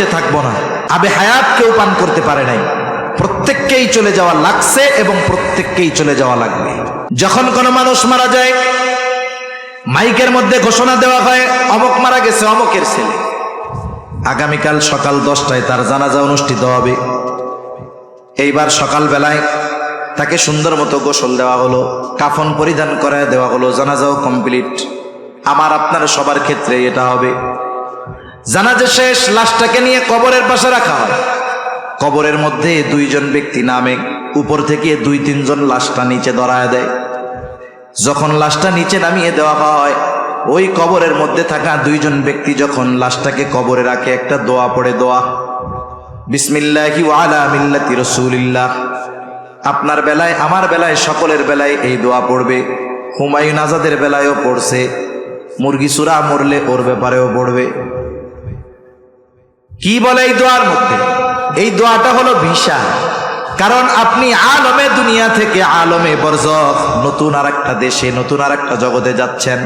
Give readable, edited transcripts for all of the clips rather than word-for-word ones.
বেঁচে থাকবো না, আবে হায়াত কেউ পান করতে পারে নাই। প্রত্যেককেই চলে যাওয়া লাগছে এবং প্রত্যেককেই চলে যাওয়া লাগবে। যখন কোনো মানুষ মারা যায়, মাইকের মধ্যে ঘোষণা দেওয়া হয় অমুক মারা গেছে, অমুকের ছেলে। আগামীকাল সকাল 10টায় তার জানাজা অনুষ্ঠিত হবে। এইবার সকাল বেলায় তাকে সুন্দর মতো গোসল দেওয়া হলো, কাফন পরিধান করে দেওয়া হলো, জানাজাও কমপ্লিট। আমার আপনার সবার ক্ষেত্রে এটা হবে। জানাজা শেষ, লাশটাকে নিয়ে কবরের পাশে রাখা হয়। কবরের মধ্যে 2 জন ব্যক্তি নামে, উপর থেকে 2-3 জন লাশটা নিচে ধরায় দেয়। যখন লাশটা নিচে নামিয়ে দেওয়া হয়, ওই কবরের মধ্যে থাকা 2 জন ব্যক্তি যখন লাশটাকে কবরে রাখে, একটা দোয়া পড়ে, দোয়া বিসমিল্লাহি ওয়া আলা মিল্লাতি রাসূলিল্লাহ। আপনার বেলায়, আমার বেলায়, সকলের বেলায় এই দোয়া পড়বে। হুমায়ুন আজাদের বেলায়ও পড়ছে, মুরগি চূড়া মরলে ওর ব্যাপারেও পড়বে। কি বলে এই দোয়ার মধ্যে? এই দোয়াটা হলো ভিসা। কারণ আপনি আলমে দুনিয়া থেকে আলমে বরজখ, নতুন আর একটা দেশে, নতুন আর একটা জগতে যাচ্ছেন।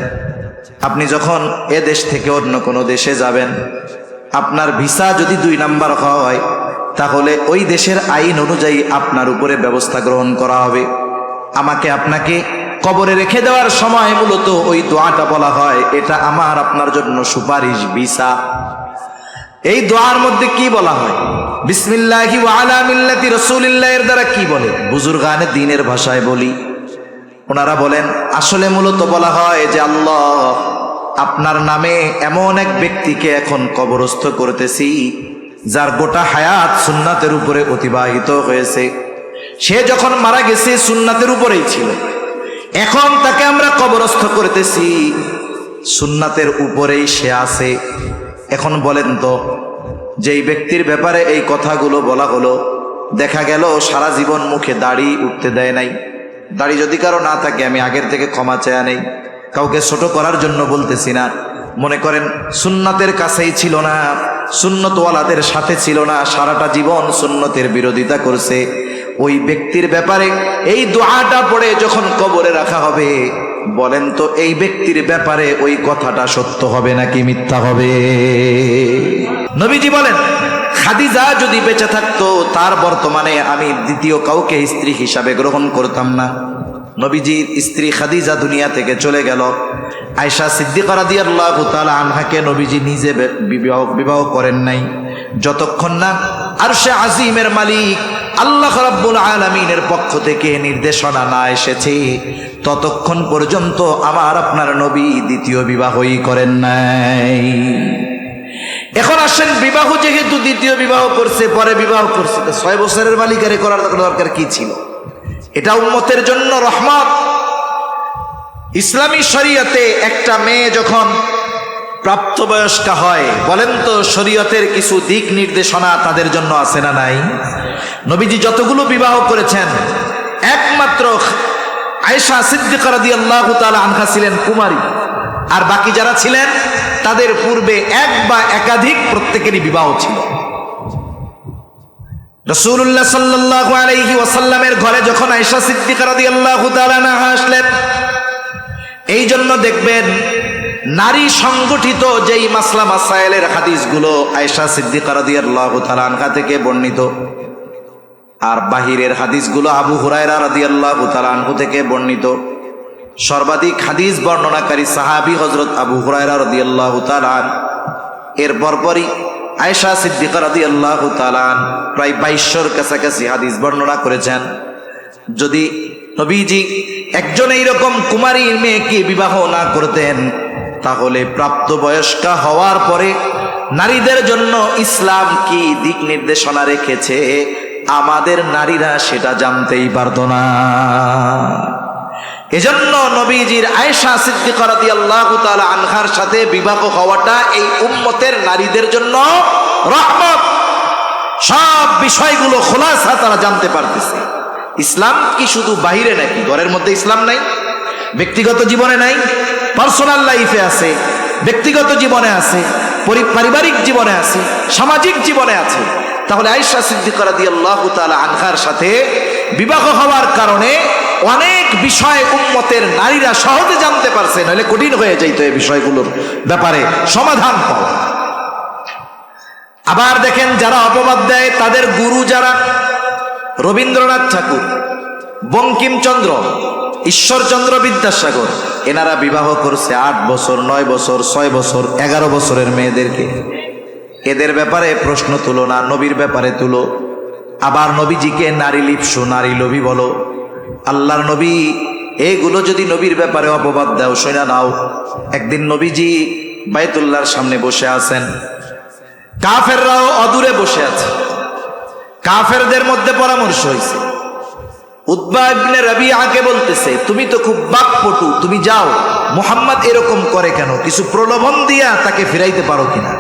আপনি যখন এ দেশ থেকে অন্য কোনো দেশে যাবেন, আপনার ভিসা যদি 2 নাম্বার হয়, তাহলে ওই দেশের আইন অনুযায়ী আপনার উপরে ব্যবস্থা গ্রহণ করা হবে। আমাকে আপনাকে কবরে রেখে দেওয়ার সময় মূলত ওই দোয়াটা বলা হয়, এটা আমার আপনার জন্য সুপারিশ, ভিসা। এই দোয়ার মধ্যে কি বলা হয়? বিসমিল্লাহি ওয়া আলা মিল্লাতি রাসূলিল্লাহ এর দ্বারা কি বলে? বুজুর্গানে দ্বীনের ভাষায় বলি, ওনারা বলেন আসলে মূলত বলা হয় যে আল্লাহ, আপনার নামে এমন এক ব্যক্তিকে এখন কবরস্থ করতেছি যার গোটা হায়াত সুন্নাতের উপরে অতিবাহিত হয়েছে। সে যখন মারা গেছে সুন্নাতের উপরেই ছিল, এখন তাকে আমরা কবরস্থ করতেছি, সুন্নাতের উপরেই সে আছে। এখন বলেন তো, যেই ব্যক্তির ব্যাপারে এই কথাগুলো বলা হলো, দেখা গেল সারা জীবন মুখে দাড়ি উঠতে দেয় নাই। দাড়ি যদি কারো না থাকে, আমি আগের থেকে ক্ষমা চেয়া নেই, কাউকে ছোট করার জন্য বলতেছি না। মনে করেন সুন্নাতের কাছেই ছিল না, সুন্নতওয়ালাদের সাথে ছিল না, সারাটা জীবন সুন্নতের বিরোধিতা করছে, ওই ব্যক্তির ব্যাপারে এই দোয়াটা পড়ে যখন কবরে রাখা হবে, বলেন তো এই ব্যক্তির ব্যাপারে ওই কথাটা সত্য হবে নাকি মিথ্যা হবে? নবীজি বলেন, খাদিজা যদি বেঁচে থাকতো, তার বর্তমানে আমি দ্বিতীয় কাউকে স্ত্রী হিসাবে গ্রহণ করতাম না। নবীজির স্ত্রী খাদিজা দুনিয়া থেকে চলে গেল। আয়েশা সিদ্দিকা রাদিয়াল্লাহু তাআলা আনহাকে নবীজি নিজে বিবাহ করেন নাই, যতক্ষণ না আরশে আজিমের মালিক আল্লাহ রাব্বুল আলামিনের পক্ষ থেকে নির্দেশনা না এসেছে, ততক্ষণ পর্যন্ত আমার আপনার নবী দ্বিতীয় বিবাহই করেন নাই। এখন আসেন, বিবাহ যেহেতু দ্বিতীয় বিবাহ করছে, পরে বিবাহ করছে, 6 বছরের মালিকারে করার দরকার কি ছিল? এটা উম্মতের জন্য রহমত। ইসলামী শরীয়তে একটা মেয়ে যখন প্রাপ্তবয়স্কা হয়, বলেন তো শরীয়তের কিছু দিক নির্দেশনা তাদের জন্য আছে না নাই? নবীজি যতগুলো বিবাহ করেছেন, একমাত্র আয়েশা সিদ্দিকা রাদিয়াল্লাহু তাআলা আনহা ছিলেন কুমারী, আর বাকি যারা ছিলেন তাদের পূর্বে এক বা একাধিক প্রত্যেকেরই বিবাহ ছিল। রাসূলুল্লাহ সাল্লাল্লাহু আলাইহি ওয়াসাল্লামের ঘরে যখন আয়েশা সিদ্দিকা রাদিয়াল্লাহু তাআলা আনহা আসলেন, এই জন্য দেখবেন নারী সংগঠিত যেই মাসলা মাসায়েলের হাদিসগুলো আয়েশা সিদ্দিকা রাদিয়াল্লাহু তাআলা আনহা থেকে বর্ণিত, আর বাহিরের হাদিসগুলো আবু হুরায়রা রাদিয়াল্লাহু তাআলা আনহু থেকে বর্ণিত। সর্বাধিক হাদিস বর্ণনাকারী সাহাবী হযরত আবু হুরায়রা রাদিয়াল্লাহু তাআলা, এর পরপরই আয়েশা সিদ্দিকা রাদিয়াল্লাহু তাআলা প্রায় 2200-র কাছাকাছি হাদিস বর্ণনা করেছেন। যদি নবীজি একজন এইরকম কুমারী মেয়েকে বিবাহ না করতেন, তাহলে প্রাপ্তবয়স্কা হওয়ার পরে নারীদের জন্য ইসলাম কি দিক নির্দেশনা রেখেছে আমাদের নারীরা সেটা জানতেই পারত না। এজন্য নবীজির আয়েশা সিদ্দিকা রাদিয়াল্লাহু তাআলা আনহার সাথে বিবাহ হওয়াটা এই উম্মতের নারীদের জন্য রহমত। সব বিষয়গুলো খোলাসা তারা জানতে পারতেছে। ইসলাম কি শুধু বাহিরে নাকি? ঘরের মধ্যে ইসলাম নাই? ব্যক্তিগত জীবনে নাই? পার্সোনাল লাইফে আছে, ব্যক্তিগত জীবনে আছে, পারিবারিক জীবনে আছে, সামাজিক জীবনে আছে। তাহলে আয়েশা সিদ্দিকা রাদিয়াল্লাহু তাআলা আনহার সাথে বিবাহ হওয়ার কারণে অনেক বিষয় উম্মতের নারীরা সহজে জানতে পারছে, নইলে কঠিন হয়ে যাইত এই বিষয়গুলোর ব্যাপারে সমাধান পাওয়া। আবার দেখেন যারা অপবাদ দেয় তাদের গুরু যারা, রবীন্দ্রনাথ ঠাকুর, বঙ্কিমচন্দ্র, ঈশ্বরচন্দ্র বিদ্যাসাগর, এনারা বিবাহ করছে 8 বছর, 9 বছর, 6 বছর, 11 বছরের মেয়েদেরকে। এদের ব্যাপারে প্রশ্ন তুলো না, নবীর ব্যাপারে তুলো। আবার নবীজিকে নারী লিপ্সু, নারী লোভী বলো। আল্লাহর নবী এইগুলো যদি নবীর ব্যাপারে অপবাদ দাও, শোনা নাও। একদিন নবীজি বাইতুল্লাহর সামনে বসে আছেন, কাফেররাও অদূরে বসে আছে। কাফেরদের মধ্যে পরামর্শ হয়েছে। উতবা ইবনে রাবিআকে বলতেছে, তুমি তো খুব বাকপটু, তুমি যাও, মুহাম্মদ এরকম করে কেন, কিছু প্রলোভন দিয়া তাকে ফিরাইতে পারো কিনা।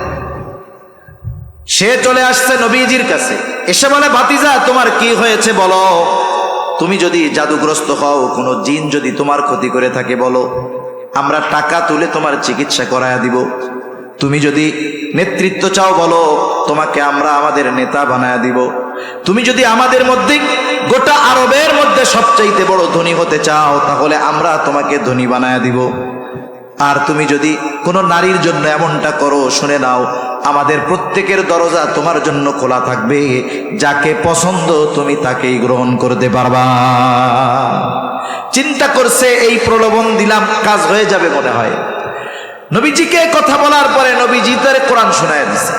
সে চলে আসছে নবীজির কাছে, এসে বলে, ভাতিজা তোমার কি হয়েছে বলো। তুমি যদি জাদুগ্রস্ত হও, কোনো জিন যদি তোমার ক্ষতি করে থাকে বলো, আমরা টাকা তুলে তোমার চিকিৎসা করায়া দিব। তুমি যদি নেতৃত্ব চাও বলো, তোমাকে আমরা আমাদের নেতা বানায়া দিব। তুমি যদি আমাদের মধ্যে, গোটা আরবের মধ্যে সবচাইতে বড় ধনী হতে চাও, তাহলে আমরা তোমাকে ধনী বানায়া দিব। আর তুমি যদি কোনো নারীর জন্য এমনটা করো, শুনে নাও, আমাদের প্রত্যেকের দরজা তোমার জন্য খোলা থাকবে, যাকে পছন্দ তুমি তাকেই গ্রহণ করতে পারবা। চিন্তা করছে এই প্রলোভন দিলাম কাজ হয়ে যাবে মনে হয়। নবীজিকে কথা বলার পরে নবীজি তার কোরআন শোনায় দিছে।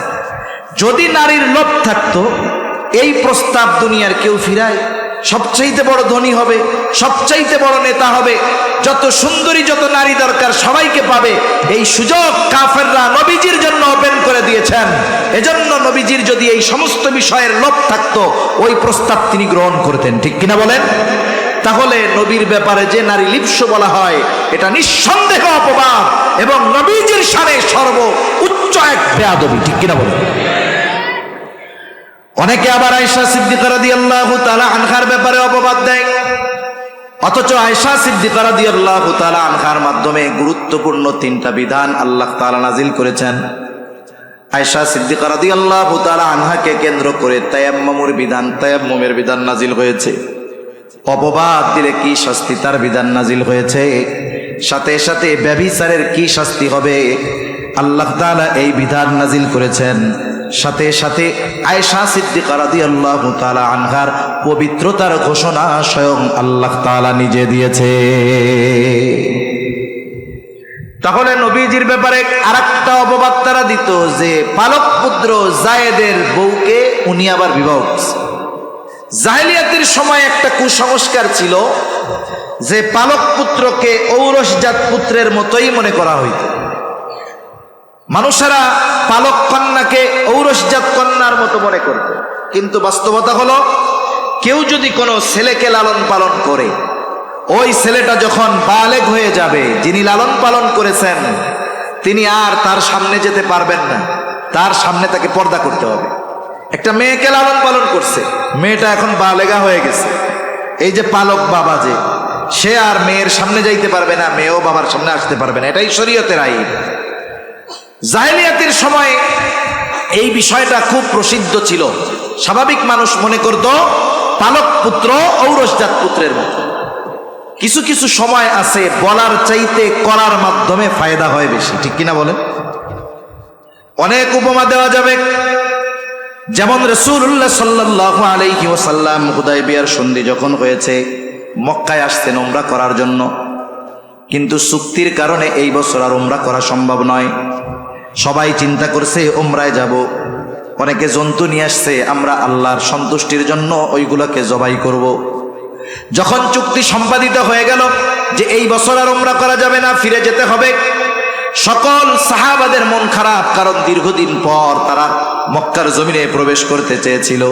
যদি নারীর লোভ থাকতো, এই প্রস্তাব দুনিয়ার কেউ ফিরায়? সবচাইতে বড় ধনী হবে, সবচাইতে বড় নেতা হবে, যত সুন্দরী যত নারী দরকার সবাইকে পাবে, এই সুযোগ কাফেররা নবীজির জন্য ওপেন করে দিয়েছেন। এজন্য নবীজির যদি এই সমস্ত বিষয়ের লোভ থাকতো, ওই প্রস্তাব তিনি গ্রহণ করতেন, ঠিক কিনা বলেন? তাহলে নবীর ব্যাপারে যে নারী লিপ্স বলা হয়, এটা নিঃসন্দেহ অপবাদ এবং নবীজির শানে সর্ব উচ্চ এক বেয়াদবি, ঠিক কিনা বলেন? অনেকে আবার আয়েশা সিদ্দিকা রাদিয়াল্লাহু তাআলা আনহার ব্যাপারে অপবাদ দেয়, অথচ আয়েশা সিদ্দিকা রাদিয়াল্লাহু তাআলা আনহার মাধ্যমে গুরুত্বপূর্ণ 3টা বিধান আল্লাহ তাআলা নাজিল করেছেন। আয়েশা সিদ্দিকা রাদিয়াল্লাহু তাআলা আনহাকে কেন্দ্র করে তায়াম্মুমের বিধান নাজিল হয়েছে। অপবাদ দিলে কি শাস্তি তার বিধান নাজিল হয়েছে, সাথে সাথে ব্যভিচারের কি শাস্তি হবে আল্লাহ তাআলা এই বিধান নাজিল করেছেন। সাথে সাথে আয়েশা সিদ্দিকা রাদিয়াল্লাহু তাআলা আনহার পবিত্রতার ঘোষণা স্বয়ং আল্লাহ তাআলা নিজে দিয়েছে। তাহলে নবীজির ব্যাপারে আরেকটা অপবাদ তারা দিত যে পালক পুত্র যায়েদের বউকে উনি আবার বিবাহ করছে। জাহেলিয়াতের সময় একটা কুসংস্কার ছিল যে পালক পুত্রকে ঔরসজাত পুত্রের মতোই মনে করা হইত। মানুষেরা পালক কন্যাকে ঔরসজাত কন্যার মতো মনে করত, কিন্তু বাস্তবতা হলো কেউ যদি কোনো ছেলেকে লালন পালন করে, ওই ছেলেটা যখন বালেগ হয়ে যাবে, যিনি লালন পালন করেছেন তিনি আর তার সামনে যেতে পারবেন না, তার সামনে তাকে পর্দা করতে হবে। একটা মেয়েকে লালন পালন করছে, মেয়েটা এখন বালেগা হয়ে গেছে, এই যে পালক বাবা যে, সে আর মেয়ের সামনে যাইতে পারবে না, মেয়েও বাবার সামনে আসতে পারবে না, এটাই শরীয়তের আইন। জাহেলিয়াতের সময় এই বিষয়টা খুব প্রসিদ্ধ ছিল। স্বাভাবিক মানুষ মনে করত পালক পুত্র ঔরসজাত পুত্রের মতো। কিছু কিছু সময় আছে বলার চাইতে করার মাধ্যমে ফায়দা হয় বেশি, ঠিক কিনা বলেন? অনেক উপমা দেওয়া যাবে। যেমন রাসূলুল্লাহ সাল্লাল্লাহু আলাইহি ওয়াসাল্লাম হুদায়বিয়ার সন্ধি যখন হয়েছে, মক্কায় আসতেন উমরা করার জন্য, কিন্তু চুক্তির কারণে এই বছর আর উমরা করা সম্ভব নয়। সবাই চিন্তা করছে উমরায় যাব, অনেকে জন্তু নিয়ে আসছে, আমরা আল্লাহর সন্তুষ্টির জন্য ওইগুলোকে জবাই করব। যখন চুক্তি সম্পাদিত হয়ে গেল যে এই বছর আর উমরা করা যাবে না, ফিরে যেতে হবে, সকল সাহাবাদের মন খারাপ, কারণ দীর্ঘদিন পর তারা মক্কার জমিনে প্রবেশ করতে চেয়েছিল,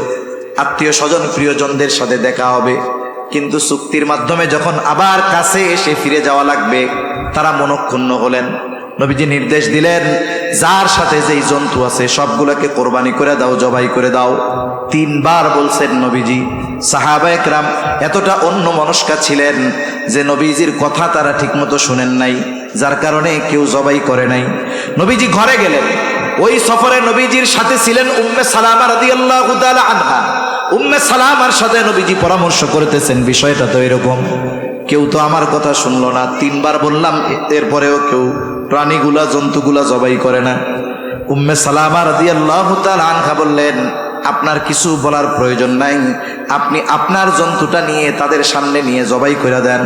আত্মীয় স্বজন প্রিয়জনদের সাথে দেখা হবে, কিন্তু চুক্তির মাধ্যমে যখন আবার কাছে এসে ফিরে যাওয়া লাগবে, তারা মনক্ষুণ্ণ হলেন। নবীজি নির্দেশ দিলেন, যার সাথে যেই জন্তু আছে সবগুলোকে কোরবানি করে দাও, জবাই করে দাও। 3 বার বলছেন নবীজি। সাহাবায়ে কেরাম এতটা অন্য মনস্কা ছিলেন যে নবীজির কথা তারা ঠিকমতো শুনেন নাই, যার কারণে কেউ জবাই করে নাই। নবীজি ঘরে গেলেন। ওই সফরে নবীজির সাথে ছিলেন উম্মে সালামা রাদিয়াল্লাহু তাআলা আনহা। উম্মে সালামার সাথে নবীজি পরামর্শ করতেছেন, বিষয়টা তো এরকম, কেউ তো আমার কথা শুনলো না, 3 বার বললাম, এরপরেও কেউ প্রাণীগুলা জন্তুগুলা জবাই করে না। উম্মে সালামা রাদিয়াল্লাহু তাআলা আনহা বললেন, আপনার কিছু বলার প্রয়োজন নাই, আপনি আপনার জন্তুটা নিয়ে তাদের সামনে নিয়ে জবাই করে দেন।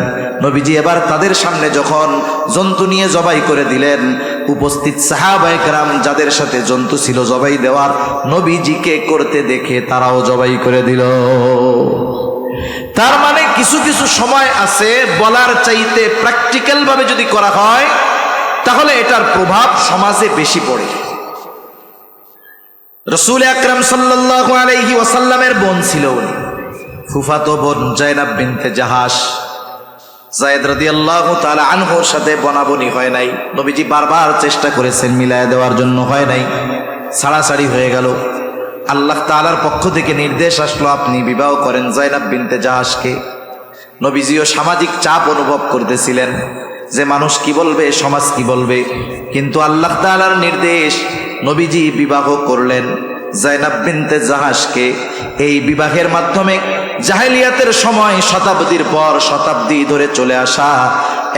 নবীজি এবার তাদের সামনে যখন জন্তু নিয়ে জবাই করে দিলেন, উপস্থিত সাহাবায়ে কেরাম যাদের সাথে জন্তু ছিল জবাই দেওয়ার, নবীজিকে করতে দেখে তারাও জবাই করে দিল। তার মানে কিছু কিছু সময় আছে বলার চাইতে প্র্যাকটিক্যাল ভাবে যদি করা হয় তাহলে এটার প্রভাব সমাজে বেশি পড়ে। রাসূল আকরাম সাল্লাল্লাহু আলাইহি ওয়াসাল্লামের বোন ছিল উনি, ফুফাতো বোন জায়নাব বিনতে জাহাশ। যায়েদ রাদিয়াল্লাহু তাআলা আনহুর সাথে বনাবনি হয় নাই, নবীজি বারবার চেষ্টা করেছেন মিলায় দেওয়ার জন্য, হয় নাই, ছাড়াছাড়ি হয়ে গেল। আল্লাহ তাআলার পক্ষ থেকে নির্দেশ আসলো, আপনি বিবাহ করেন জায়নাব বিনতে জাহাশকে। নবীজিও সামাজিক চাপ অনুভব করতেছিলেন যে মানুষ কি বলবে, সমাজ কি বলবে, কিন্তু আল্লাহ তাআলার নির্দেশ, নবীজি বিবাহ করলেন জায়নাব বিনতে জাহাশকে। এই বিবাহের মাধ্যমে জাহেলিয়াতের সময় শতাব্দীর পর শতাব্দী ধরে চলে আসা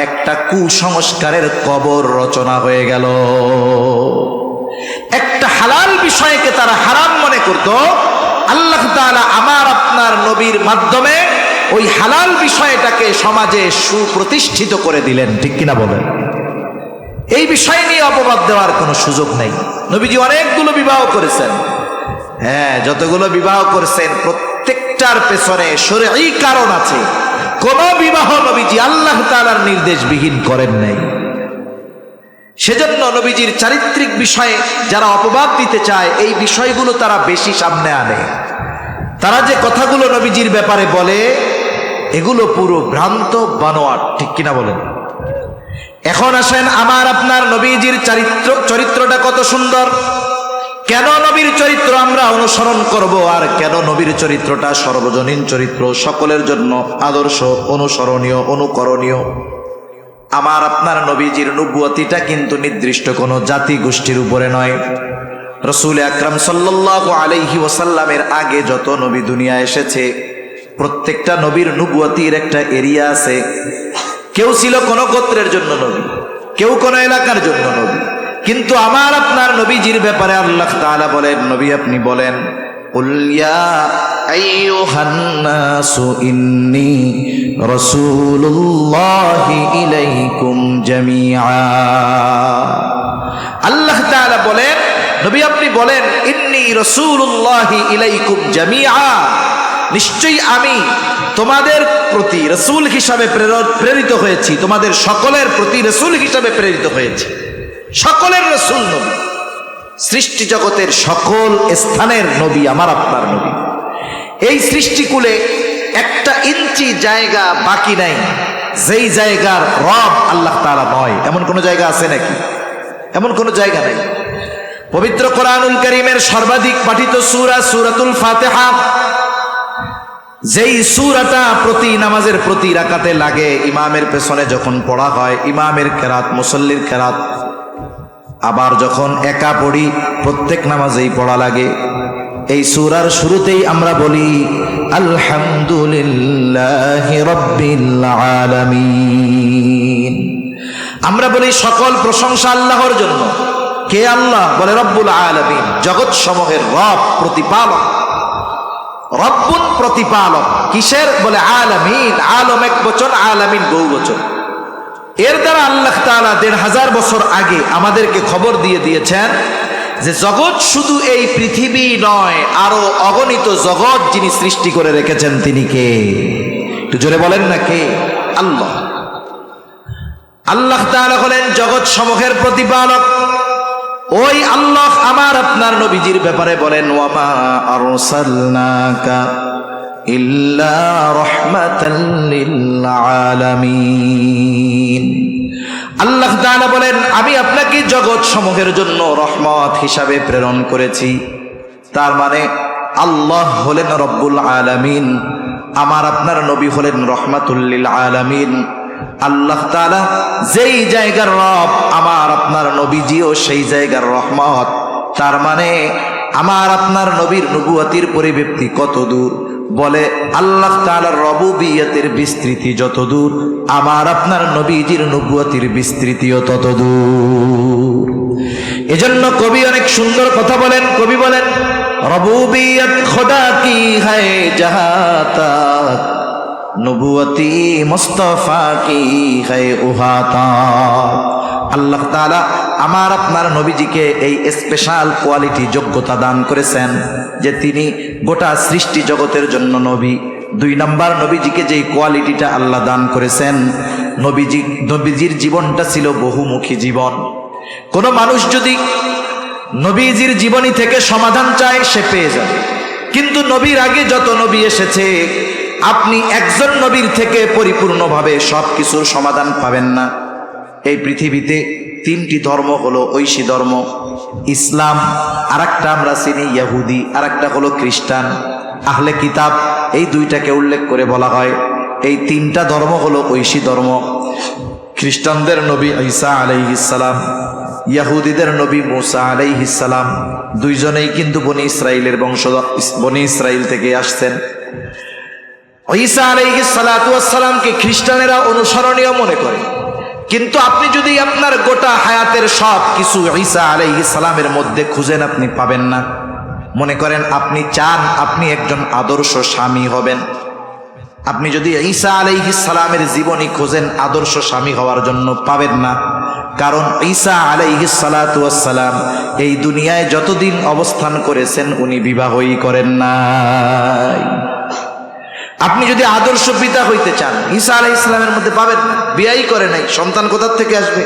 একটা কুসংস্কারের কবর রচনা হয়ে গেল। একটা হালাল বিষয়কে তারা হারাম মনে করত, আল্লাহ তাআলা আমার আপনার নবীর মাধ্যমে ওই হালাল বিষয়টাকে সমাজে সুপ্রতিষ্ঠিত করে দিলেন। ঠিক কিনা বলেন? এই বিষয় নিয়ে অপবাদ দেওয়ার কোনো সুযোগ নেই। নবীজি অনেকগুলো বিবাহ করেছেন, হ্যাঁ, যতগুলো বিবাহ করেছেন প্রত্যেকটার পেছনে শরঈ কারণ আছে। কোন বিবাহ নবীজি আল্লাহ তাআলার নির্দেশবিহীন করেন নাই। সেজন্য নবীজির চারিত্রিক বিষয়ে যারা অপবাদ দিতে চায়, এই বিষয়গুলো তারা বেশি সামনে আনে। তারা যে কথাগুলো নবীজির ব্যাপারে বলে এগুলো পুরো ভ্রান্ত বানোয়াট। ঠিক কিনা বলেন? এখন আসেন, আমার আপনার নবীজির চরিত্রটা কত সুন্দর, কেন নবীর চরিত্র আমরা অনুসরণ করব, আর কেন নবীর চরিত্রটা সর্বজনীন চরিত্র, সকলের জন্য আদর্শ, অনুসরণীয়, অনুকরণীয়। আমার আপনার নবীজির নবুয়তিটা কিন্তু নির্দিষ্ট কোনো জাতি গোষ্ঠীর উপরে নয়। রাসূল আকরাম সাল্লাল্লাহু আলাইহি ওয়াসাল্লামের আগে যত নবী দুনিয়া এসেছে, প্রত্যেকটা নবীর নবুয়তির একটা এরিয়া আছে। কেউ ছিল কোন গোত্রের জন্য নবী, কেউ কোন এলাকার জন্য নবী, কিন্তু আমার আপনার নবীজির ব্যাপারে আল্লাহ তাআলা বলেন, নবী আপনি বলেন, কুল ইয়া আইয়ুহান নাসু ইন্নী রাসূলুল্লাহি ইলাইকুম জামিআ। আল্লাহ তাআলা বলেন, নবী আপনি বলেন, ইন্নী রাসূলুল্লাহি ইলাইকুম জামিআ, নিশ্চয়ই আমি তোমাদের প্রতি রাসূল হিসাবে প্রেরিত হয়েছি, তোমাদের সকলের প্রতি রাসূল হিসাবে প্রেরিত হয়েছি। সকলের রাসূল নবী, সৃষ্টি জগতের সকল স্থানের নবী আমার আপনার নবী। এই সৃষ্টিকুলে একটা ইঞ্চি জায়গা বাকি নাই যেই জায়গার রব আল্লাহ তাআলা নয়। এমন কোন জায়গা আছে নাকি? এমন কোন জায়গা নাই। পবিত্র কোরআনুল কারীমের সর্বাধিক পাঠিত সূরা সূরাতুল ফাতিহা, যেই সূরাটা প্রতি নামাজের প্রতি রাকাতে লাগে, ইমামের পেছনে যখন পড়া হয়, ইমামের কেরাত, মুসল্লির কেরাত, আবার যখন একা পড়ি প্রত্যেক নামাজেই পড়া লাগে। এই সূরার শুরুতেই আমরা বলি আলহামদুলিল্লাহি রাব্বিল আলামিন। আমরা বলি সকল প্রশংসা আল্লাহর জন্য। কে আল্লাহ? বলে রব্বুল আলামিন, জগৎ সমূহের রব, প্রতিপালক। রব্বুন প্রতিপালক, কিসের? বলে আলামিন। আলম এক বচন, আলামিন বহু বচন। এর দ্বারা আল্লাহ তাআলা ১৫০০ বছর আগে আমাদেরকে খবর দিয়ে দিয়েছেন যে জগৎ শুধু এই পৃথিবী নয়, আরো অগণিত জগৎ যিনি সৃষ্টি করে রেখেছেন তিনি কে? একটু জোরে বলেন না কে? আল্লাহ। আল্লাহ তাআলা হলেন জগৎ সমূহের প্রতিপালক। ওই আল্লাহ আমার আপনার নবীজির ব্যাপারে বলেন, ওয়ামা আরসালনাকা ইল্লা রাহমাতাল লিল আলামিন। আল্লাহ তাআলা বলেন, আমি আপনাকে জগৎ সমূহের জন্য রহমত হিসাবে প্রেরণ করেছি। তার মানে আল্লাহ হলেন রব্বুল আলামিন, আমার আপনার নবী হলেন রহমাতুল লিল আলামিন। আল্লাহ তাআলা যেই জায়গার রব, আমার আপনার নবীজিও সেই জায়গার রহমত। তার মানে আমার আপনার নবীর নবুয়তির পরিব্যাপ্তি কত দূর, বলে আল্লাহ তাআলার রবুবিয়তের বিস্তৃতি যত দূর, আমার আপনার নবীজির নবুয়তির বিস্তৃতিও তত দূর। এজন্য কবি অনেক সুন্দর কথা বলেন। কবি বলেন, রবুবিয়ত খোদা কি হ্যায় জাহাতা, নবুয়তি মুস্তাফা কি হ্যায় উহাতা। আল্লাহ তাআলা আমার আপনার নবীজিকে এই স্পেশাল কোয়ালিটি যোগ্যতা দান করেছেন যে তিনি গোটা সৃষ্টি জগতের জন্য নবী। 2 নাম্বার, নবীজিকে যেই কোয়ালিটিটা আল্লাহ দান করেছেন, নবীজির জীবনটা ছিল বহুমুখী জীবন। কোন মানুষ যদি নবীজির জীবনী থেকে সমাধান চায় সে পেয়ে যাবে, কিন্তু নবীর আগে যত নবী এসেছে আপনি একজন নবীর থেকে পরিপূর্ণভাবে সব কিছুর সমাধান পাবেন না। এই পৃথিবীতে 3টি ধর্ম হলো ঐশী ধর্ম, ইসলাম, আর একটা আমরা চিনি ইহুদি, আর একটা হলো খ্রিস্টান, আহলে কিতাব। এই 2টাকে উল্লেখ করে বলা হয় এই 3টা ধর্ম হলো ঐশী ধর্ম। খ্রিস্টানদের নবী ঈসা আলাইহিস সালাম, ইহুদিদের নবী মুসা আলাইহিস সালাম, 2জনেই কিন্তু বনি ইসরাইলের বংশধর, বনি ইসরাইল থেকে আসছেন। ঈসা আলাইহিস সালাতু ওয়াস সালামকে খ্রিস্টানেরা অনুসরণীয় মনে করে, কিন্তু আপনি যদি আপনার গোটা হায়াতের সব কিছু ঈসা আলাইহিস সালামের মধ্যে খুঁজেন আপনি পাবেন না। মনে করেন আপনি চান আপনি একজন আদর্শ স্বামী হবেন, আপনি যদি ঈসা আলাইহিস সালামের জীবনী খোঁজেন আদর্শ স্বামী হওয়ার জন্য পাবেন না। কারণ ঈসা আলাইহিস সালাতু ওয়াস সালাম এই দুনিয়ায় যতদিন অবস্থান করেছেন উনি বিবাহই করেন নাই। আপনি যদি আদর্শ পিতা হইতে চান ঈসা আলাইহিস সালামের মধ্যে পাবেন না, বিয়েই করে নাই, সন্তান কোথা থেকে আসবে?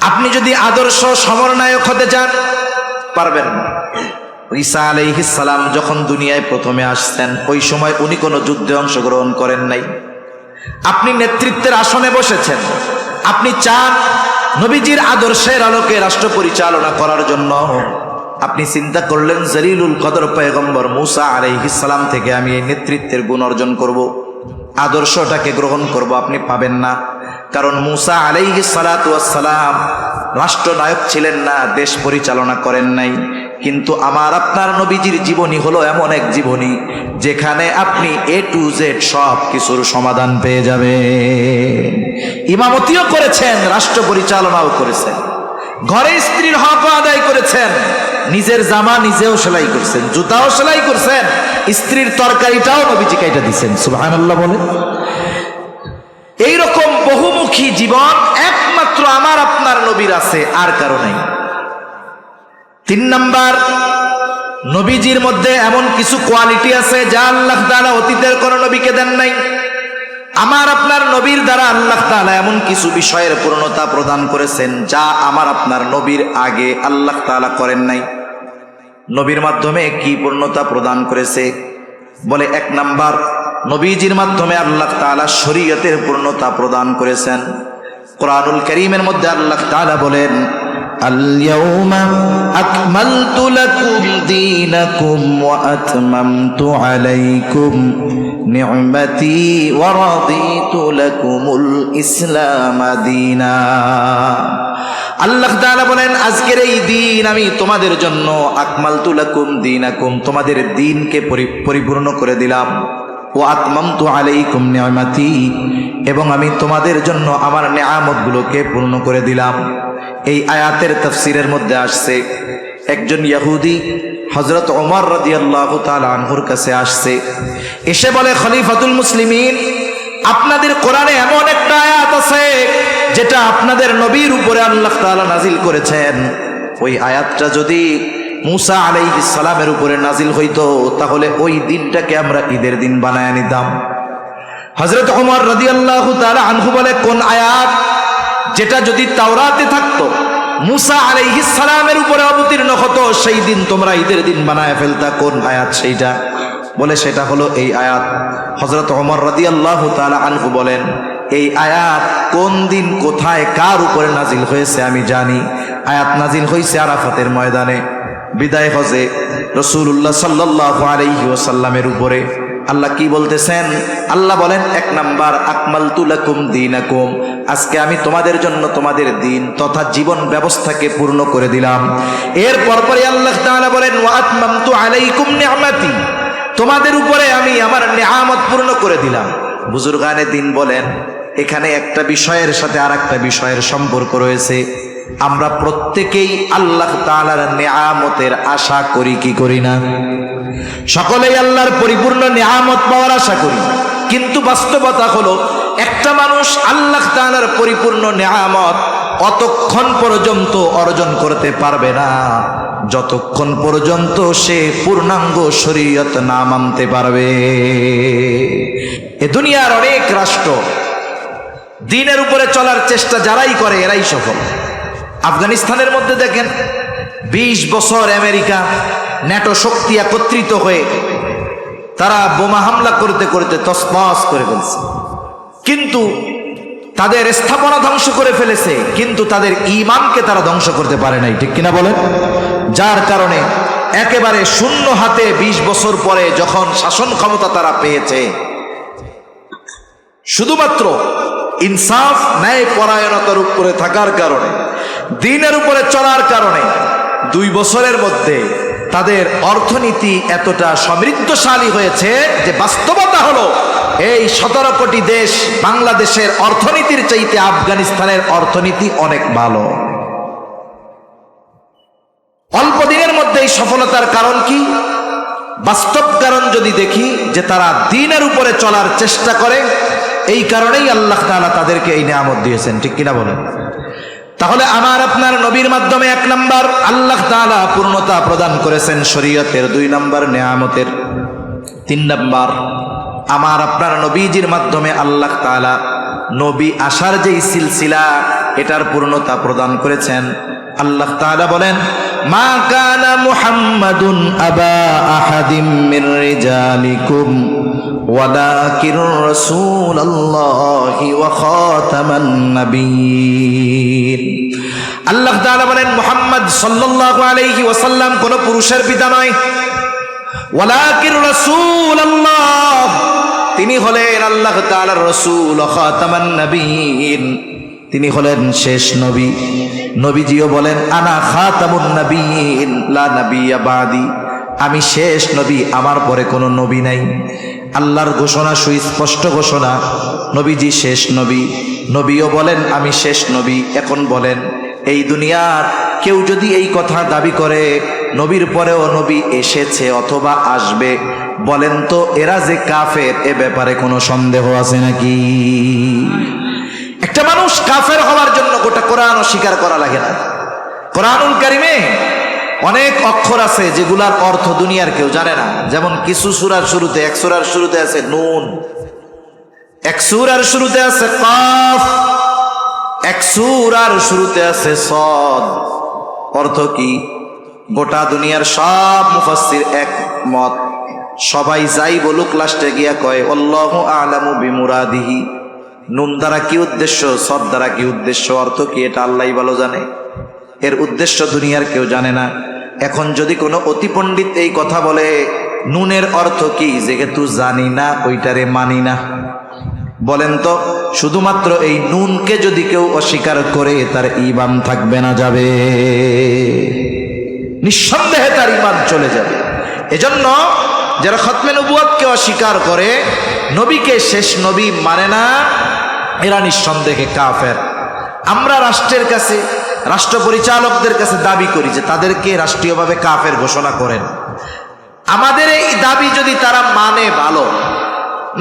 আপনি যদি আদর্শ সমরনায়ক হতে চান পারবেন না। ঈসা আলাইহিস সালাম যখন দুনিয়ায় প্রথমে আসছেন ওই সময় উনি কোনো যুদ্ধে অংশগ্রহণ করেন নাই। আপনি নেতৃত্বের আসনে বসেছেন, আপনি চান নবীজির আদর্শের আলোকে রাষ্ট্র পরিচালনা করার জন্য। আপনি চিন্তা করলেন জলিলুল কদর পয়গম্বর মুসা আলাইহিস সালাম থেকে আমি এই নেতৃত্বের গুণ অর্জন করব, আদর্শটাকে গ্রহণ করব। আপনি পাবেন না, কারণ মুসা আলাইহিস সালাতু ওয়াস সালাম রাষ্ট্রনায়ক ছিলেন না, দেশ পরিচালনা করেন নাই। কিন্তু আমার আপনার নবীজির জীবনী হলো এমন এক জীবনী যেখানে আপনি A to Z সব কিছুর সমাধান পেয়ে যাবেন। ইমামতিও করেছেন, রাষ্ট্র পরিচালনাও করেছেন, ঘরে স্ত্রীর হক আদায় করেছেন, নিজের জামা নিজেও সেলাই করছেন, জুতাও সেলাই করছেন, স্ত্রীর তরকারিটাও নবীজি কাইটা দিচ্ছেন। সুবহানাল্লাহ বলেন। এইরকম বহুমুখী জীবন একমাত্র আমার আপনার নবীর আছে, আর কারো নাই। 3 নাম্বার, নবীজির মধ্যে এমন কিছু কোয়ালিটি আছে যা আল্লাহ তাআলা অতীতের কোন নবীকে দেন নাই। আমার আপনার নবীর দ্বারা আল্লাহ তাআলা এমন কিছু বিষয়ের পূর্ণতা প্রদান করেছেন যা আমার আপনার নবীর আগে আল্লাহ তাআলা করেন নাই। নবীর মাধ্যমে কি পূর্ণতা প্রদান করেছে? বলে 1 নাম্বার, নবীজির মাধ্যমে আল্লাহ তাআলা শরীয়তের পূর্ণতা প্রদান করেছেন। কোরআনুল কারীমের মধ্যে আল্লাহ তাআলা বলেন, আল-ইয়াউমা আকমালতু লাকুম দীনাকুম ওয়া আতমামতু আলাইকুম নি'মাতি ওয়া রাদিতু লাকুমুল ইসলাম দীনা। আল্লাহ তাআলা বলেন, আজকের এই দিন আমি তোমাদের জন্য আকমালতু লাকুম দীনাকুম, তোমাদের দ্বীনকে পরিপূর্ণ করে দিলাম। ওয়া আতমামতু আলাইকুম নি'মাতি, এবং আমি তোমাদের জন্য আমার নেয়ামতগুলোকে পূর্ণ করে দিলাম। এই আয়াতের তাফসীরের মধ্যে আসছে, একজন ইহুদি হযরত ওমর রাদিয়াল্লাহু তাআলা আনহুর কাছে আসছে, এসে বলে, খলিফাতুল মুসলিমিন, আপনাদের কোরআনে এমন একটা আয়াত আছে যেটা আপনাদের নবীর উপরে আল্লাহ তাআলা নাজিল করেছেন, ওই আয়াতটা যদি মুসা আলাইহিস সালামের উপরে নাজিল হইতো তাহলে ওই দিনটাকে আমরা ঈদের দিন বানায় নিতাম। হযরত ওমর রাদিয়াল্লাহু তাআলা আনহু বলে, কোন আয়াত? যেটা যদি তাওরাতে থাকতো, মুসা আলাইহিস সালামের উপরে অবতীর্ণ হতো, সেই দিন তোমরা ঈদের দিন বানায় ফেলতা। কোন আয়াত সেইটা? বলে সেটা হলো এই আয়াত। হযরত ওমর রাদিয়াল্লাহু তাআলা আনহু বলেন, এই আয়াত কোন দিন কোথায় কার উপরে নাজিল হয়েছে আমি জানি। আয়াত নাজিল হয়েছে আরাফাতের ময়দানে বিদায় হজে রাসূলুল্লাহ সাল্লাল্লাহু আলাইহি ওয়াসাল্লামের উপরে। আল্লাহ কি বলতেছেন? আল্লাহ বলেন, 1 নাম্বার, আকমালতু লাকুম দীনাকুম, আজকে আমি তোমাদের জন্য তোমাদের দিন তথা জীবন ব্যবস্থাকে পূর্ণ করে দিলাম। এর পরপরই আল্লাহ তাআলা বলেন, ওয়া আতমামতু আলাইকুম নি'মাতি, তোমাদের উপরে আমি আমার নেয়ামত পূর্ণ করে দিলাম। বুজুর্গানে দিন বলেন, এখানে একটা বিষয়ের সাথে আর একটা বিষয়ের সম্পর্ক রয়েছে। আমরা প্রত্যেকেই আল্লাহ তাআলার নেয়ামতের আশা করি কি করি না? সকলেই আল্লাহর পরিপূর্ণ নেয়ামত পাওয়ার আশা করি, কিন্তু বাস্তবতা হলো একটা মানুষ আল্লাহ তাআলার পরিপূর্ণ নেয়ামত অতক্ষণ পর্যন্ত অর্জন করতে পারবে না যতক্ষণ পর্যন্ত সে পূর্ণাঙ্গ শরীয়ত না মানতে পারবে। এ দুনিয়ার অনেক রাষ্ট্র দ্বীনের উপরে চলার চেষ্টা যারাই করে এরাই সফল। আফগানিস্তানের মধ্যে দেখেন 20 বছর আমেরিকা ন্যাটো শক্তি একত্রিত হয়ে তারা বোমা হামলা করতে করতে তছনছ করে ফেলছে, কিন্তু তাদের স্থাপনা ধ্বংস করে ফেলেছে, কিন্তু তাদের ঈমানকে তারা ধ্বংস করতে পারে নাই, ঠিক কিনা বলেন? যার কারণে একেবারে শূন্য হাতে 20 বছর পরে যখন শাসন ক্ষমতা তারা পেয়েছে, শুধুমাত্র ইনসাফ ন্যায় পরায়ণতার উপরে থাকার কারণে, দ্বীনের উপরে চলার কারণে 2 বছরের মধ্যে তাদের অর্থনীতি এতটা সমৃদ্ধশালী হয়েছে যে বাস্তবতা হলো এই 17 কোটি দেশ বাংলাদেশের অর্থনীতির চাইতে আফগানিস্তানের অর্থনীতি অনেক ভালো। অল্প দিনের মধ্যে এই সফলতার কারণ কি? বাস্তব কারণ যদি দেখি যে তারা দ্বীনের উপরে চলার চেষ্টা করে, এই কারণেই আল্লাহ তাআলা তাদেরকে এই নিয়ামত দিয়েছেন, ঠিক কিনা বলেন? তাহলে আমার আপনার নবীর মাধ্যমে 1 নাম্বার আল্লাহ তাআলা পূর্ণতা প্রদান করেছেন শরীয়তের, 2 নাম্বার নিয়ামতের, 3 নাম্বার আমার আপনার নবীজির মাধ্যমে আল্লাহ তাআলা নবী আসার যেই সিলসিলা এটার পূর্ণতা প্রদান করেছেন। আল্লাহ তাআলা বলেন, মা কানা মুহাম্মাদুন আবা আহাদিম মির রিজালিকুম ওয়ালাকিন রাসূলুল্লাহি ওয়া খাতামান নাবিয়্যিন। আল্লাহ তাআলা বলেন মুহাম্মদ সাল্লাল্লাহু আলাইহি ওয়াসাল্লাম কোন পুরুষের পিতা নয়, ওয়ালাকিন রাসূলুল্লাহ, তিনি হলেন আল্লাহ তাআলার রাসূল, খাতামান নাবিয়্যিন, তিনি হলেন শেষ নবী। নবীজিও বলেন আনা খাতামুন নাবিয়্যিন লা নাবিয়্যা বাদি, আমি শেষ নবী, আমার পরে কোনো নবী নাই। আল্লাহর ঘোষণা, সুস্পষ্ট ঘোষণা, নবীজি শেষ নবী। নবীও বলেন আমি শেষ নবী। এখন বলেন এই দুনিয়ার কেউ যদি এই কথা দাবি করে নবীর পরেও নবী এসেছে অথবা আসবে, বলেন তো এরা যে কাফের এ ব্যাপারে কোনো সন্দেহ আছে নাকি? একটা মানুষ কাফের হওয়ার জন্য গোটা কোরআন স্বীকার করা লাগে না। কোরআনুল কারিমে অনেক অক্ষর আছে যেগুলার অর্থ দুনিয়ার কেউ জানে না। যেমন কিছু সূরার শুরুতে, এক সূরার শুরুতে আছে নুন, এক সূরার শুরুতে আছে কাফ, এক সূরার শুরুতে আছে সদ। অর্থ কি? গোটা দুনিয়ার সব মুফাসসির একমত, সবাই যাই বলুক লাস্টে গিয়া কয় আল্লাহু আ'লামু বিমুরাদিহি। নুন দ্বারা কি উদ্দেশ্য, সদ দ্বারা কি উদ্দেশ্য, অর্থ কি, এটা আল্লাহই ভালো জানে। এর উদ্দেশ্য দুনিয়ার কেউ জানে না। এখন যদি কোনো অতি পণ্ডিত এই কথা বলে নুনের অর্থ কি, যেহেতু জানি না ওইটারে মানি না, বলেন তো শুধুমাত্র এই নুনকে যদি কেউ অস্বীকার করে তার ঈমান থাকবে না যাবে? নিঃসন্দেহে তার ঈমান চলে যাবে। এজন্য যারা খতমে নবুয়তকে অস্বীকার করে, নবীকে শেষ নবী মানে না, এরা নিঃসন্দেহে কাফের। আমরা রাষ্ট্রের কাছে, রাষ্ট্র পরিচালকদের কাছে দাবি করি যে তাদেরকে রাষ্ট্রীয়ভাবে কাফের ঘোষণা করেন। আমাদের এই দাবি যদি তারা মানে ভালো,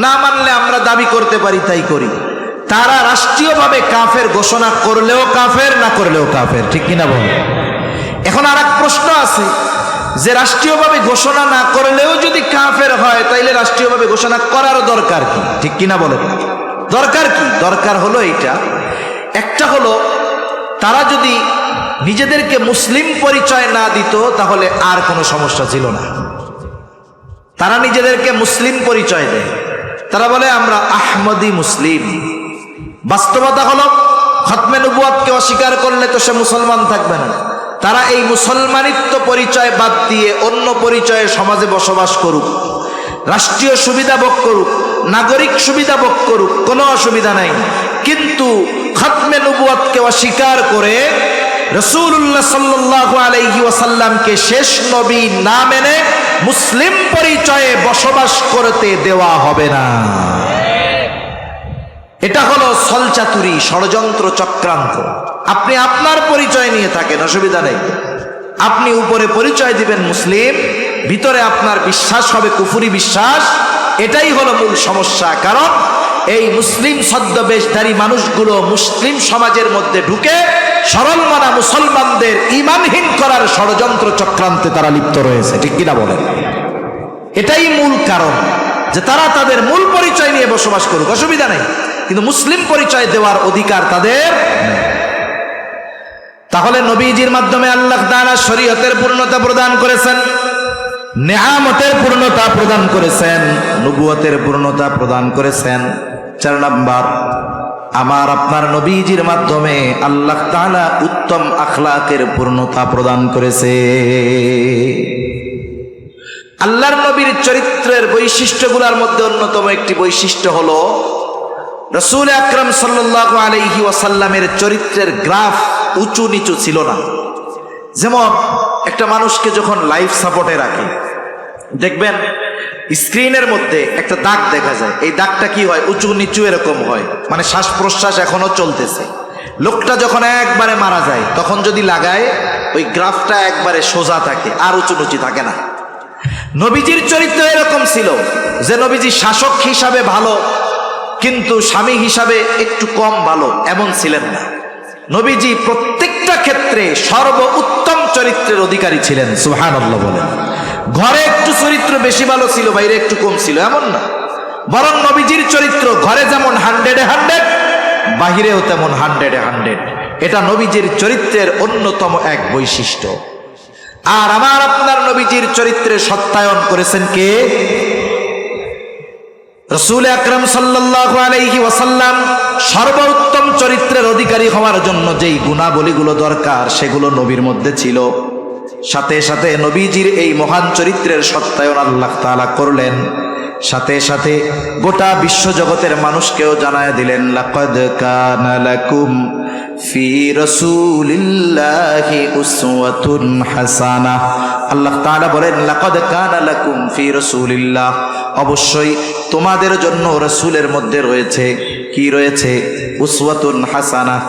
না মানলে আমরা দাবি করতে পারি তাই করি। তারা রাষ্ট্রীয়ভাবে কাফের ঘোষণা করলেও কাফের, না করলেও কাফের, ঠিক কিনা বল? এখন আর এক প্রশ্ন আছে যে রাষ্ট্রীয়ভাবে ঘোষণা না করলেও যদি কাফের হয় তাইলে রাষ্ট্রীয়ভাবে ঘোষণা করার দরকার কি, ঠিক কিনা বলেন? দরকার কি? দরকার হলো এইটা, একটা হলো তারা যদি নিজেদেরকে মুসলিম পরিচয় না দিত তাহলে আর কোনো সমস্যা ছিল না। তারা নিজেদেরকে মুসলিম পরিচয় দেয়, তারা বলে আমরা আহমদি মুসলিম। বাস্তবতা হলো খতমে নবুয়তকে অস্বীকার করলে তো সে মুসলমান থাকবে না। তারা এই মুসলমানিত্ব পরিচয় বাদ দিয়ে অন্য পরিচয়ে সমাজে বসবাস করুক, রাষ্ট্রীয় সুবিধা ভোগ করুক, নাগরিক সুবিধা ভোগ করুক, কোনো অসুবিধা নাই। কিন্তু খতমে নবুয়তকে অস্বীকার করে রাসূলুল্লাহ সাল্লাল্লাহু আলাইহি ওয়াসাল্লামকে শেষ নবী না মেনে মুসলিম পরিচয়ে বসবাস করতে দেওয়া হবে না। এটা হলো ছলচাতুরি, ষড়যন্ত্র, চক্রান্ত। আপনি আপনার পরিচয় নিয়ে থাকেন, অসুবিধা নেই। আপনি উপরে পরিচয় দিবেন মুসলিম, ভিতরে আপনার বিশ্বাস হবে কুফরি বিশ্বাস। এটাই হলো মূল সমস্যা। কারণ এই মুসলিম ছদ্মবেশধারী মানুষগুলো মুসলিম সমাজের মধ্যে ঢুকে সরল মানা মুসলমানদের ঈমানহীন করার ষড়যন্ত্র চক্রান্তে তারা লিপ্ত রয়েছে, ঠিক কিনা বলেন? এটাই মূল কারণ যে তারা তাদের মূল পরিচয় নিয়ে বসবাস করুক, অসুবিধা নেই, কিন্তু মুসলিম পরিচয় দেওয়ার অধিকার তাদের নেই। তাহলে নবীজির মাধ্যমে আল্লাহ তাআলা শরীয়তের পূর্ণতা প্রদান করেছেন, নেয়ামতের পূর্ণতা প্রদান করেছেন, নবুয়তের পূর্ণতা প্রদান করেছেন। 4 নাম্বার, আমার আপনার নবীজির মাধ্যমে আল্লাহ তাআলা উত্তম আখলাকের পূর্ণতা প্রদান করেছে। আল্লাহর নবীর চরিত্রের বৈশিষ্ট্যগুলোর মধ্যে অন্যতম একটি বৈশিষ্ট্য হলো রাসূল আকরাম সাল্লাল্লাহু আলাইহি ওয়াসাল্লামের চরিত্রের গ্রাফ উঁচু নিচু ছিল না। যেমন একটা মানুষকে যখন লাইফ সাপোর্টে রাখে, দেখবেন স্ক্রিনের মধ্যে একটা দাগ দেখা যায়, এই দাগটা কি হয়, উঁচু নিচু এরকম হয়, মানে শ্বাস প্রশ্বাস এখনো চলতেছে। লোকটা যখন একবারে মারা যায় তখন যদি লাগায়, ওই গ্রাফটা একবারে সোজা থাকে, আর উঁচু নিচু থাকে না। নবীজির চরিত্র এরকম ছিল যে নবীজি শাসক হিসাবে ভালো, কিন্তু স্বামী হিসাবে একটু কম ভালো, এমন ছিলেন না। নবীজি প্রত্যেকটা ক্ষেত্রে সর্বোত্তম চরিত্রের অধিকারী ছিলেন, সুবহানাল্লাহ বলেন। ঘরে একটু চরিত্র বেশি ভালো ছিল, বাইরে একটু কম ছিল, এমন না। বরং নবীজির চরিত্র ঘরে যেমন 100-এ 100, বাহিরেও তেমন 100-এ 100। এটা নবীজির চরিত্রের অন্যতম এক বৈশিষ্ট্য। আর আমার আপনার নবীজির চরিত্রের সত্যায়ন করেছেন কে? রাসূল আকরাম সাল্লাল্লাহু আলাইহি ওয়াসাল্লাম। সর্বোত্তম চরিত্রের অধিকারী হওয়ার জন্য যেই গুণাবলীগুলো দরকার সেগুলো নবীর মধ্যে ছিল। সাথে সাথে নবীজির এই মহান চরিত্রের সত্যায়ন আল্লাহ তাআলা করলেন। সাথে সাথে গোটা বিশ্বজগতের মানুষকেও জানায় দিলেন, লাকাদ কানা লাকুম ফি রাসূলিল্লাহি উসওয়াতুন হাসানাহ। আল্লাহ তাআলা বলেন, লাকাদ কানা লাকুম ফি রাসূলিল্লাহ, অবশ্যই তোমাদের জন্য রাসূলের মধ্যে রয়েছে কি রয়েছে? উসওয়াতুন হাসানাহ,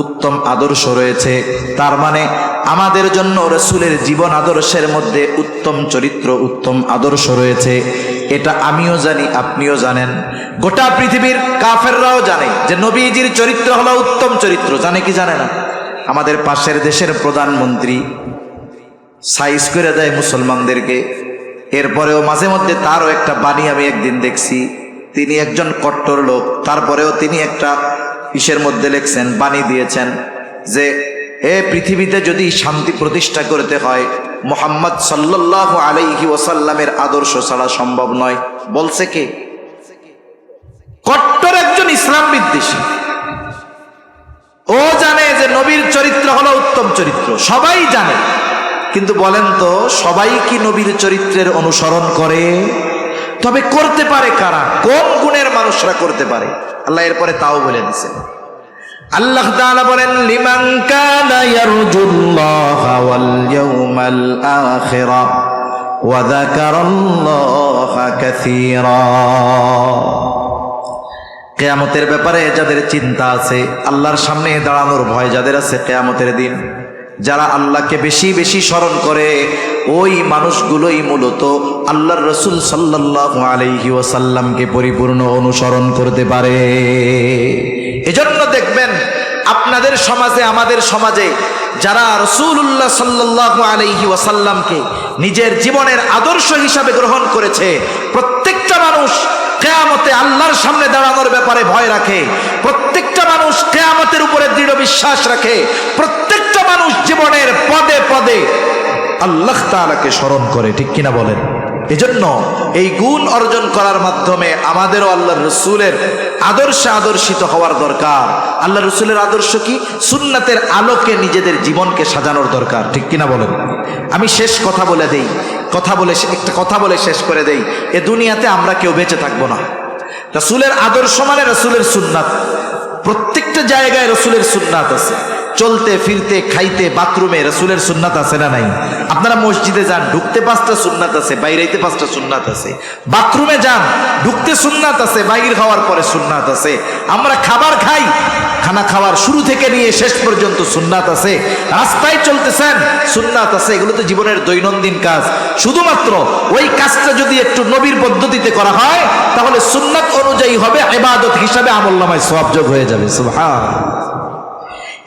উত্তম আদর্শ রয়েছে। তার মানে আমাদের জন্য রাসূলের জীবন আদর্শের মধ্যে উত্তম চরিত্র, উত্তম আদর্শ রয়েছে। এটা আমিও জানি, আপনিও জানেন, গোটা পৃথিবীর কাফেররাও জানে যে নবীজির চরিত্র হলো উত্তম চরিত্র। জানে কি জানে না? আমাদের পাশের দেশের প্রধানমন্ত্রী সাইজ করে দেয় মুসলমানদেরকে, এরপরেও মাঝে মধ্যে তারও একটা বাণী আমি একদিন দেখছি। তিনি একজন কট্টর লোক, তারপরেও তিনি একটা ইসের মধ্যে লিখছেন, বাণী দিয়েছেন যে পৃথিবীতে যদি শান্তি প্রতিষ্ঠা করতে হয় মুহাম্মদ সাল্লাল্লাহু আলাইহি ওয়াসাল্লামের আদর্শ ছাড়া সম্ভব নয়। বলছে কে? কট্টর একজন ইসলাম বিদ্বেষী। ও জানে যে নবীর চরিত্র হলো উত্তম চরিত্র, সবাই জানে, কিন্তু বলেন তো সবাই কি নবীর চরিত্রের অনুসরণ করে? তবে করতে পারে কারা? কোন গুণের মানুষরা করতে পারে? আল্লাহ এরপরে তাও বলে দিয়েছেন। আল্লাহ তাআলা বলেন, লিমান কানা ইয়ারজুল্লাহা ওয়াল ইয়াউমাল আখিরা ওয়া যাকারাল্লাহা কাসীরা। কিয়ামতের ব্যাপারে যাদের চিন্তা আছে, আল্লাহর সামনে দাঁড়ানোর ভয় যাদের আছে কিয়ামতের দিন, যারা আল্লাহকে বেশি বেশি স্মরণ করে, ওই মানুষগুলোই মূলত আল্লাহর রাসূল সাল্লাল্লাহু আলাইহি ওয়াসাল্লামকে পরিপূর্ণ অনুসরণ করতে পারে। এজন্য দেখবেন আপনাদের সমাজে, আমাদের সমাজে যারা রাসূলুল্লাহ সাল্লাল্লাহু আলাইহি ওয়াসাল্লামকে নিজের জীবনের আদর্শ হিসাবে গ্রহণ করেছে, প্রত্যেকটা মানুষ কিয়ামতে আল্লাহর সামনে দাঁড়ানোর ব্যাপারে ভয় রাখে, প্রত্যেকটা মানুষ কিয়ামতের উপরে দৃঢ় বিশ্বাস রাখে, প্রত্যেকটা মানুষ জীবনের পদে পদে আল্লাহ তাআলাকে স্মরণ করে, ঠিক কিনা বলেন? এজন্য এই গুণ অর্জন করার মাধ্যমে আমাদেরও আল্লাহর রাসূলের আদর্শে আদর্শিত হওয়ার দরকার। আল্লাহর রাসূলের আদর্শ কি? সুন্নাতের আলোকে নিজেদের জীবনকে সাজানোর দরকার, ঠিক কিনা বলেন? আমি শেষ কথা বলে দেই, একটা কথা বলে শেষ করে দেই। এ দুনিয়াতে আমরা কেউ বেঁচে থাকবো না। রাসূলের আদর্শ মানে রাসূলের সুন্নাত। প্রত্যেকটা জায়গায় রাসূলের সুন্নাত আছে। চলতে ফিরতে খাইতে বাথরুমে রাসূলের সুন্নাত আছে না নাই? আপনারা মসজিদে যান, ঢুকতে 5টা সুন্নাত আছে, বাইরেতে 5টা সুন্নাত আছে। বাথরুমে যান, ঢুকতে সুন্নাত আছে, বাইর হওয়ার পরে সুন্নাত আছে। আমরা খাবার খাই, খানা খাওয়ার শুরু থেকে নিয়ে শেষ পর্যন্ত সুন্নাত আছে। রাস্তায় চলতেছেন, সুন্নাত আছে। এগুলো তো জীবনের দৈনন্দিন কাজ। শুধুমাত্র ওই কাজটা যদি একটু নবীর পদ্ধতিতে করা হয়, তাহলে সুন্নাত অনুযায়ী হবে, ইবাদত হিসাবে আমলনামায় সওয়াব যোগ হয়ে যাবে। সুবহানাল্লাহ।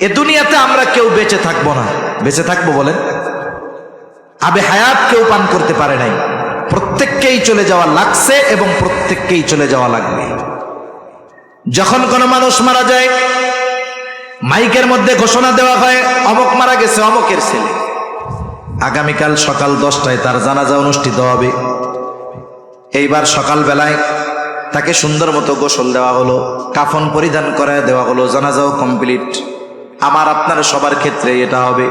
এ দুনিয়াতে আমরা কেউ বেঁচে থাকবো না। বেঁচে থাকবো বলেন? আবে হায়াত কেউ পান করতে পারে নাই। প্রত্যেককেই চলে যাওয়া লাগছে এবং প্রত্যেককেই চলে যাওয়া লাগবে। যখন কোনো মানুষ মারা যায়, মাইকের মধ্যে ঘোষণা দেওয়া হয়, অমুক মারা গেছে, অমুকের ছেলে। আগামীকাল সকাল 10টায় তার জানাজা অনুষ্ঠিত হবে। এইবার সকাল বেলায় তাকে সুন্দর মতো গোসল দেওয়া হলো, কাফন পরিধান করায় দেওয়া হলো, জানাজাও কমপ্লিট। আমার আপনার সবার ক্ষেত্রে এটা হবে।